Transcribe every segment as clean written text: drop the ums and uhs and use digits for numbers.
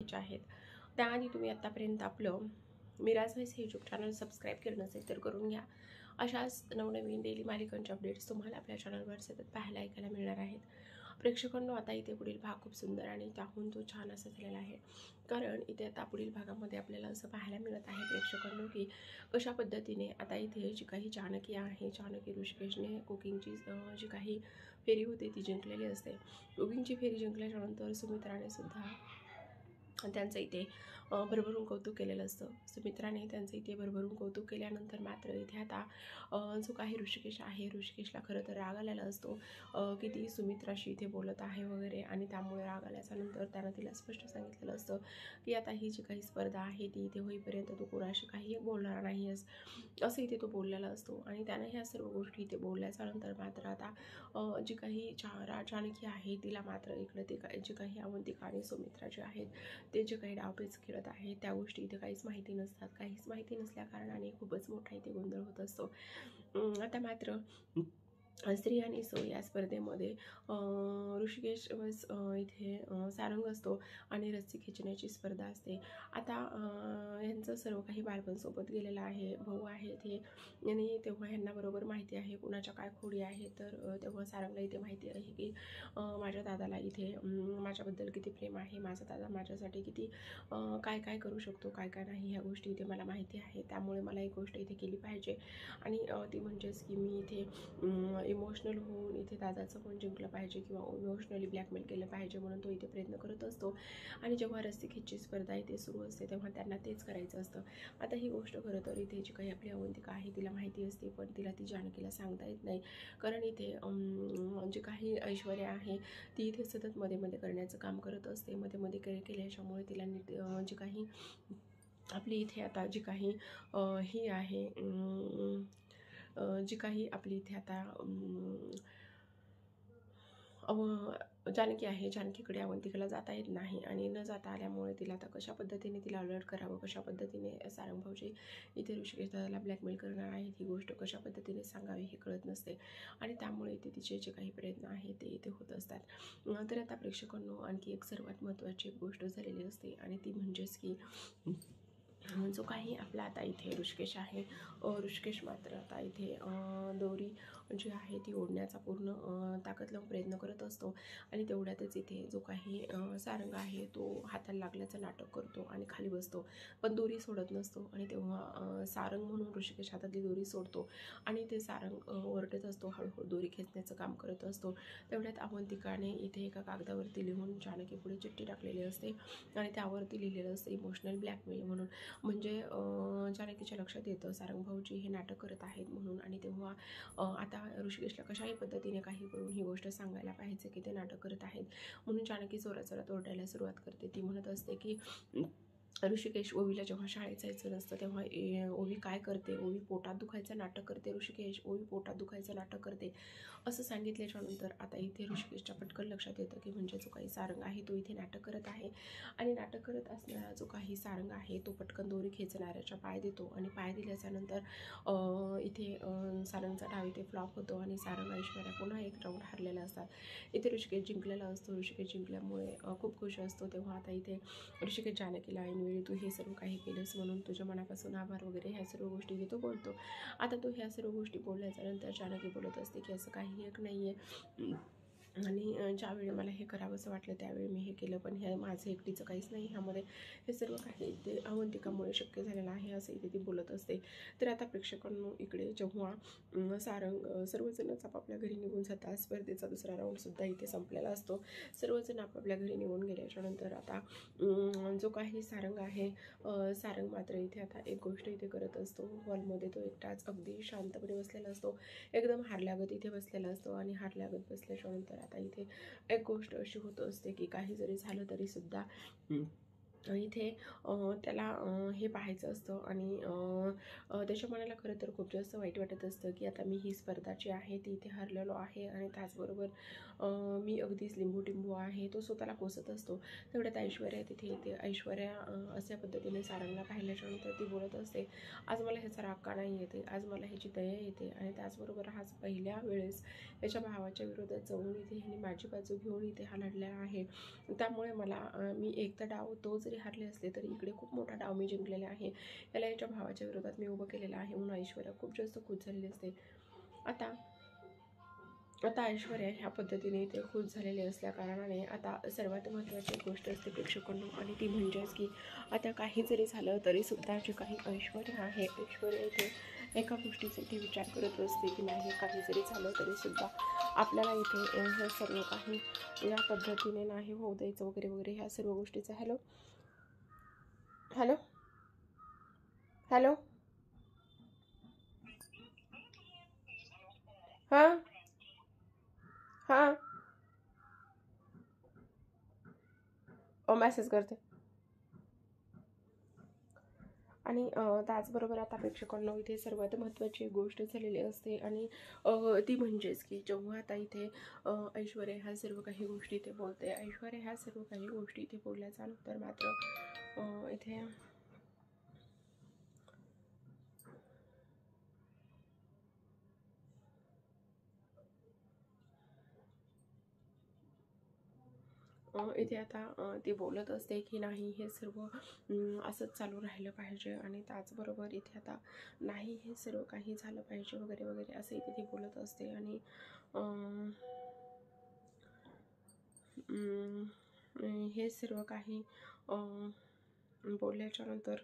आहेत. त्याआधी तुम्ही आतापर्यंत आपलं मिराज व्हॉइस हे यूट्यूब चॅनल सबस्क्राईब केलं नसेल तर करून घ्या. अशाच नवनवीन डेली मालिकांचे अपडेट्स तुम्हाला आपल्या चॅनलवर सतत पाहायला ऐकायला मिळणार आहेत. प्रेक्षकांनो, आता इथे पुढील भाग खूप सुंदर आणि त्याहून तो छान असा झालेला आहे. कारण इथे आता पुढील भागामध्ये आपल्याला असं पाहायला मिळत आहे प्रेक्षकांनो की कशा पद्धतीने आता इथे जी काही चाणक्य आहे, चाणक्य ऋषिकेशने कुकिंगची जी काही फेरी होती ती जिंकलेली असते. कुकिंगची फेरी जिंकल्याच्यानंतर सुमित्राने सुद्धा त्यांचं इथे भरभरून कौतुक केलेलं असतं. सुमित्राने त्यांचं इथे भरभरून कौतुक केल्यानंतर मात्र इथे आता जो काही ऋषिकेश आहे, ऋषिकेशला खरं तर राग आलेला असतो की ती सुमित्राशी इथे बोलत आहे वगैरे. आणि त्यामुळे राग आल्याच्यानंतर त्यानं तिला स्पष्ट सांगितलेलं असतं की आता ही जी काही स्पर्धा आहे ती इथे होईपर्यंत तू कोणाशी काही बोलणार नाही आहेस, असं इथे तो बोललेला असतो. आणि त्यानं ह्या सर्व गोष्टी इथे बोलल्याच्यानंतर मात्र आता जी काही चाणक्य आहे तिला मात्र इकडे ते जी काही अवंतिका आणि सुमित्रा जे आहेत ते जे काही डावपेच खेळत आहेत त्या गोष्टी इथे काहीच माहिती नसतात. काहीच माहिती नसल्या कारणाने खूपच मोठा इथे गोंधळ होत असतो. आता मात्र स्त्री आणि सो या स्पर्धेमध्ये ऋषिकेश इथे सारंग असतो आणि रस्सी खेचण्याची स्पर्धा असते. आता यांचं सर्व काही बालपण सोबत गेलेलं आहे, भाऊ आहेत हे. आणि तेव्हा यांना बरोबर माहिती आहे कुणाच्या काय खोडी आहे. तर तेव्हा सारंगला इथे माहिती आहे की माझ्या दादाला इथे माझ्याबद्दल किती प्रेम आहे, माझा दादा माझ्यासाठी किती काय काय करू शकतो, काय काय नाही, ह्या गोष्टी इथे मला माहिती आहे. त्यामुळे मला एक गोष्ट इथे केली पाहिजे आणि ती म्हणजेच की मी इथे इमोशनल होऊन इथे दादाचं पण जिंकलं पाहिजे किंवा इमोशनली ब्लॅकमेल केलं पाहिजे म्हणून तो इथे प्रयत्न करत असतो. आणि जेव्हा रस्सीखेचची स्पर्धा इथे सुरू असते तेव्हा त्यांना तेच करायचं असतं. आता ही गोष्ट खरं तर इथे जी काही आपली अवंतिका आहे तिला माहिती असते, पण तिला ती जानकीला सांगता येत नाही. कारण इथे जी काही ऐश्वर्या आहे ती इथे सतत मध्ये मध्ये करण्याचं काम करत असते. मध्ये मध्ये केल्याच्यामुळे तिला नीट जी काही आपली इथे आता जी काही ही आहे जी काही आपली इथे आता जानकी आहे, जानकीकडे अवंतिकेला जाता येत नाही. आणि न जाता आल्यामुळे तिला आता कशा पद्धतीने तिला अलर्ट करावं, कशा पद्धतीने सारंग भाऊजी इथे ऋषिकेश दादाला ब्लॅकमेल करणार आहेत ही गोष्ट कशा पद्धतीने सांगावी हे कळत नसते. आणि त्यामुळे इथे तिचे जे काही प्रयत्न आहेत ते इथे होत असतात. तर आता प्रेक्षकांनो, आणखी एक सर्वात महत्त्वाची गोष्ट झालेली असते आणि ती म्हणजेच की जो काही आपला आता इथे ऋषिकेश आहे, ऋषिकेश मात्र आता इथे दोरी जी आहे ती ओढण्याचा पूर्ण ताकद लावून प्रयत्न करत असतो. आणि तेवढ्यातच इथे जो काही सारंग आहे तो हाताला लागल्याचं नाटक करतो आणि खाली बसतो, पण दोरी सोडत नसतो. आणि तेव्हा सारंग म्हणून ऋषिकेश हातातली दोरी सोडतो आणि ते सारंग ओरडत असतो, हळूहळू दोरी खेचण्याचं काम करत असतो. तेवढ्यात अवंतिकाने इथे एका कागदावरती लिहून जानकी पुढे चिठ्ठी टाकलेली असते आणि त्यावरती लिहिलेलं असतं इमोशनल ब्लॅकमेल म्हणून. म्हणजे जानकीच्या लक्षात येतं सारंग भाऊजी हे नाटक करत आहेत म्हणून. आणि तेव्हा आता ऋषिकेशला कशाही पद्धतीने काही करून ही गोष्ट सांगायला पाहिजे की ते नाटक करत आहेत म्हणून जानकी जोरात जोरात ओरडायला सुरुवात करते. ती म्हणत असते की ऋषिकेश, ओवीला जेव्हा शाळेत जायचं नसतं तेव्हा ओवी काय करते, ओवी पोटात दुखायचं नाटक करते, ऋषिकेश ओवी पोटात दुखायचं नाटक करते, असं सांगितल्याच्यानंतर आता इथे ऋषिकेशच्या पटकन लक्षात येतं की म्हणजे जो काही सारंग आहे तो इथे नाटक करत आहे. आणि नाटक करत असणारा जो काही सारंग आहे तो पटकन दोरी खेचणाऱ्याच्या पाय देतो आणि पाय दिल्याच्यानंतर इथे सारंगचा डाव इथे फ्लॉप होतो आणि सारंग ऐश्वर्या पुन्हा एक राऊंड हरलेला असतात. इथे ऋषिकेश जिंकलेला असतो. ऋषिकेश जिंकल्यामुळे खूप खुश असतो. तेव्हा आता इथे ऋषिकेश जानकीला ऐनवेळी तू हे सर्व काही केलंस म्हणून तुझ्या मनापासून आभार वगैरे ह्या सर्व गोष्टी इथे तो बोलतो. आता तो ह्या सर्व गोष्टी बोलल्याच्यानंतर जानकी बोलत असते की असं काही एक नाही आहे आणि ज्यावेळी मला हे करावंसं वाटलं त्यावेळी मी हे केलं, पण हे माझं एकटीचं काहीच नाही, ह्यामध्ये हे सर्व काही ते अवंतिकामुळे शक्य झालेलं आहे असं इथे ती बोलत असते. तर आता प्रेक्षकांनो, इकडे जेव्हा सारंग सर्वजणच आपापल्या घरी निघून जातात, स्पर्धेचा दुसरा राऊंडसुद्धा इथे संपलेला असतो. सर्वजण आपापल्या घरी निघून गेल्याच्यानंतर आता जो काही सारंग आहे, सारंग मात्र इथे आता एक गोष्ट इथे करत असतो. हॉलमध्ये तो एकटाच अगदी शांतपणे बसलेला असतो, एकदम हारल्यागत इथे बसलेला असतो. आणि हारल्यागत बसल्याच्यानंतर आता इथे एक गोष्ट अशी होत असते की काही जरी झालं तरी सुद्धा इथे त्याला हे पाहायचं असतं आणि त्याच्या मनाला खरं तर खूप जास्त वाईट वाटत असतं की आता मी ही स्पर्धा जी आहे ती इथे हरलेलो आहे आणि त्याचबरोबर मी अगदीच लिंबू आहे. तो स्वतःला कोसत असतो. तेवढ्यात ऐश्वर्या तिथे येते. ऐश्वर्या अशा पद्धतीने सारंगला पाहिल्याच्यानंतर ती बोलत असते, आज मला ह्याचा राग का नाही येते, आज मला ह्याची दया येते आणि त्याचबरोबर आज पहिल्या वेळेस त्याच्या भावाच्या विरोधात जाऊन इथे ह्याने माझी बाजू घेऊन इथे हा लढलेला आहे. त्यामुळे मला मी एकदा डाव तो जरी हारले असले तरी इकडे खूप मोठा डाव मी जिंकलेला आहे. याला याच्या भावाच्या विरोधात मी उभं केलेलं आहे म्हणून ऐश्वर्या खूप जास्त खुश झालेली असते. आता आता ऐश्वर्या ह्या पद्धतीने इथे खुश झालेली असल्या कारणाने आता सर्वात महत्त्वाची गोष्ट असते प्रेक्षकांनो आणि ती म्हणजेच की आता काही जरी झालं तरीसुद्धा जे काही ऐश्वर्या आहे, ऐश्वर्या इथे एका गोष्टीचा इथे विचार करत असते की नाही, काही जरी झालं तरीसुद्धा आपल्याला इथे हे सर्व काही या पद्धतीने नाही होऊ द्यायचं वगैरे वगैरे ह्या सर्व गोष्टीचा. हॅलो हॅलो हॅलो हां हां मेसेज करते. आणि त्याचबरोबर आता प्रेक्षकांना इथे सर्वात महत्त्वाची गोष्ट झालेली असते आणि ती म्हणजेच की जेव्हा आता इथे ऐश्वर्या ह्या सर्व काही गोष्टी इथे बोलते, ऐश्वर्या ह्या सर्व काही गोष्टी इथे बोलल्याच्या नंतर मात्र इथे इथे आता ती बोलत असते की नाही हे सर्व असंच चालू राहिलं पाहिजे आणि त्याचबरोबर इथे आता नाही हे सर्व काही झालं पाहिजे वगैरे वगैरे असं इथे ती बोलत असते आणि हे सर्व काही बोलल्याच्या नंतर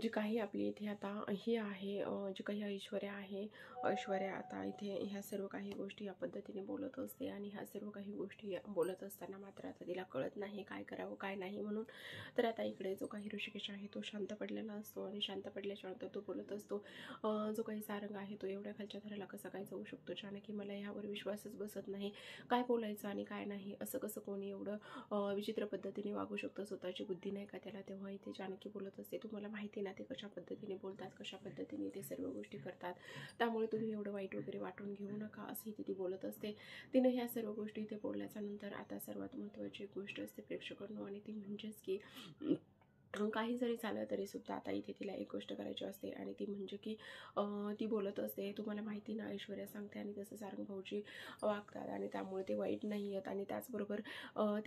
जी काही आपली इथे आता ही आहे जी काही ऐश्वर्या आहे, ऐश्वर्या आता इथे ह्या सर्व काही गोष्टी या पद्धतीने बोलत असते आणि ह्या सर्व काही गोष्टी बोलत असताना मात्र आता तिला कळत नाही काय करावं काय नाही म्हणून. तर आता इकडे जो काही ऋषिकेश आहे तो शांत पडलेला असतो आणि शांत पडल्याच्यानंतर तो बोलत असतो, जो काही सारंग आहे तो एवढ्या खालच्या थराला कसा काय जाऊ शकतो, जानकी मला यावर विश्वासच बसत नाही, काय बोलायचं आणि काय नाही, असं कसं कोणी एवढं विचित्र पद्धतीने वागू शकतं, स्वतःची बुद्धी नाही का त्याला. तेव्हा इथे जानकी बोलत असते, तुम्हाला माहिती ना ते कशा पद्धतीने बोलतात, कशा पद्धतीने ते सर्व गोष्टी करतात, त्यामुळे तुम्ही एवढं वाईट वगैरे वाटून घेऊ नका, असं ती बोलत असते. तिने ह्या सर्व गोष्टी इथे बोलल्याच्या नंतर आता सर्वात महत्त्वाची गोष्ट असते प्रेक्षकांनो आणि ती म्हणजेच की काही जरी झालं तरीसुद्धा आता इथे तिला एक गोष्ट करायची असते आणि ती म्हणजे की ती बोलत असते, तुम्हाला माहिती ना ऐश्वर्या सांगते आणि तसं सारंग भाऊजी वागतात आणि त्यामुळे ते वाईट नाही आहेत आणि त्याचबरोबर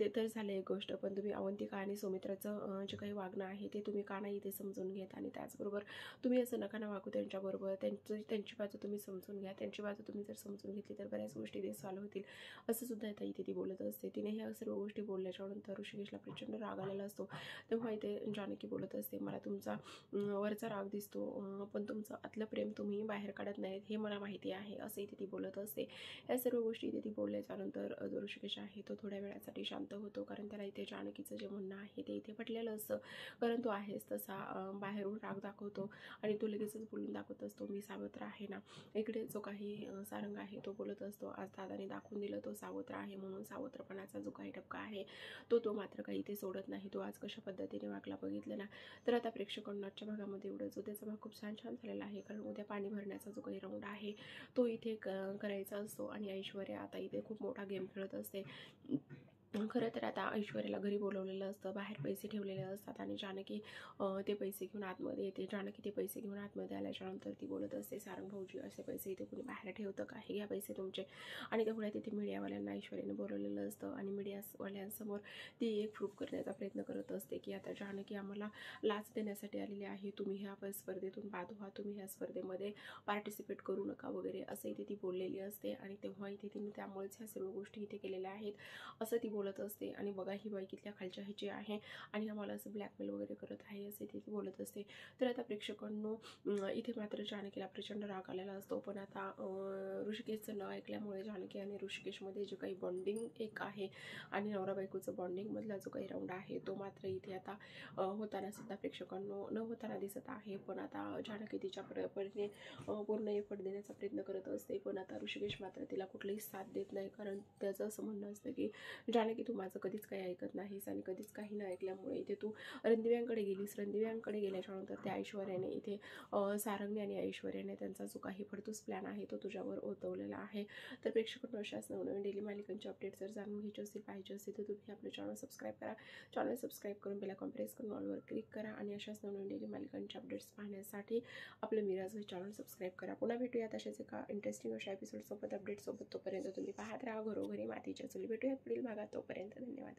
ते तर झालं एक गोष्ट, पण तुम्ही अवंतिका आणि सौमित्राचं जे काही वागणं आहे ते तुम्ही का नाही ते समजून घेत आणि त्याचबरोबर तुम्ही असं नका ना वागू त्यांच्याबरोबर, त्यांची बाजू तुम्ही समजून घ्या, त्यांची बाजू तुम्ही जर समजून घेतली तर बऱ्याच गोष्टी ते सॉल्व्ह होतील, असं सुद्धा आता इथे ती बोलत असते. तिने ह्या सर्व गोष्टी बोलल्याच्यानंतर ऋषिकेशला प्रचंड राग आलेला असतो. तेव्हा इथे जानकी बोलत असते, मला तुमचा वरचा राग दिसतो पण तुमचं आतलं प्रेम तुम्ही बाहेर काढत नाहीत हे मला माहिती आहे, असं इथे ती बोलत असते. या सर्व गोष्टी इथे ती बोलल्याच्यानंतर जो ऋषिकेश आहे तो थोड्या वेळासाठी शांत होतो, कारण त्याला इथे जानकीचं जे म्हणणं आहे ते इथे पटलेलं असतं, कारण तो आहेच तसा बाहेरून राग दाखवतो आणि तो लगेचच बोलून दाखवत असतो, मी सावत्र आहे ना. इकडे जो काही सारंग आहे तो बोलत असतो, आज दादाने दाखवून दिलं तो सावत्र आहे म्हणून, सावत्रपणाचा जो काही टप्पा आहे तो मात्र काही इथे सोडत नाही. तो आज कशा पद्धतीने वागला बघितलं ना. तर आता प्रेक्षकांना आजच्या भागामध्ये एवढंच. उद्याचा भाग खूप छान झालेला आहे, कारण उद्या पाणी भरण्याचा जो काही राऊंड आहे तो इथे करायचा असतो आणि ऐश्वर्या आता इथे खूप मोठा गेम खेळत असते. खरं तर आता ऐश्वर्याला घरी बोलवलेलं असतं, बाहेर पैसे ठेवलेले असतात आणि जानकी ते पैसे घेऊन आतमध्ये येते. जानकी ते पैसे घेऊन आतमध्ये आल्याच्यानंतर ती बोलत असते, सारंग भाऊजी असे पैसे इथे कोणी बाहेर ठेवतं का, हे घ्या पैसे तुमचे. आणि तेवढ्या तिथे मीडियावाल्यांना ऐश्वर्याने बोलवलेलं असतं आणि मीडियावाल्यांसमोर ती एक प्रूफ करण्याचा प्रयत्न करत असते की आता जानकी आम्हाला लाच देण्यासाठी आलेली आहे, तुम्ही ह्या स्पर्धेतून बाद व्हा, तुम्ही ह्या स्पर्धेमध्ये पार्टिसिपेट करू नका वगैरे असं इथे ती बोललेली असते आणि तेव्हा इथे तिने त्यामुळेच ह्या सर्व गोष्टी इथे केलेल्या आहेत असं ती बोल बोलत असते आणि बघा ही बाई कितल्या खालच्या ह्याची आहे आणि आम्हाला असं ब्लॅकमेल वगैरे करत आहे असे ती बोलत असते. तर आता प्रेक्षकांनो इथे मात्र जानकीला प्रचंड राग आलेला असतो. पण आता ऋषिकेशचं नाव ऐकल्यामुळे जानकी आणि ऋषिकेशमध्ये जे काही बॉन्डिंग एक आहे आणि नवरा बायकोचं बॉन्डिंगमधला जो काही राऊंड आहे तो मात्र इथे आता होताना सुद्धा प्रेक्षकांनो न होताना दिसत आहे. पण आता जानकी तिच्या परीने पूर्ण एफर्ट देण्याचा प्रयत्न करत असते. पण आता ऋषिकेश मात्र तिला कुठलीही साथ देत नाही, कारण त्याचं असं म्हणणं असतं की जानकी तू माझं कधीच काही ऐकत नाहीस आणि कधीच काही न ऐकल्यामुळे इथे तू रणदिव्यांकडे गेलीस. रणदिव्यांकडे गेल्याच्या नंतर त्या ऐश्वर्याने इथे सारंगी आणि ऐश्वर्याने त्यांचा जो काही फडतूस प्लॅन आहे तो तुझ्यावर ओतवलेला आहे. तर प्रेक्षकांना अशाच नवनवीन डेली मालिकांचे अपडेट्स जर जाणून घ्यायचे असतील पाहिजे असतील तर तुम्ही आपलं चॅनल सबस्क्राईब करा. चॅनल सबस्क्राईब करून बेल आयकॉन प्रेस करून ऑलवर क्लिक करा आणि अशाच नवनवीन डेली मालिकांचे अपडेट्स पाहण्यासाठी आपलं मिराज चॅनल सबस्क्राईब करा. पुन्हा भेटूया तशाच एका इंटरेस्टिंग अशा एपिसोडसोबत अपडेटसोबत. तोपर्यंत तुम्ही पाहत राहा घरोघरी मातीच्या चुली. भेटूयात पुढील भागात. तोपर्यंत धन्यवाद.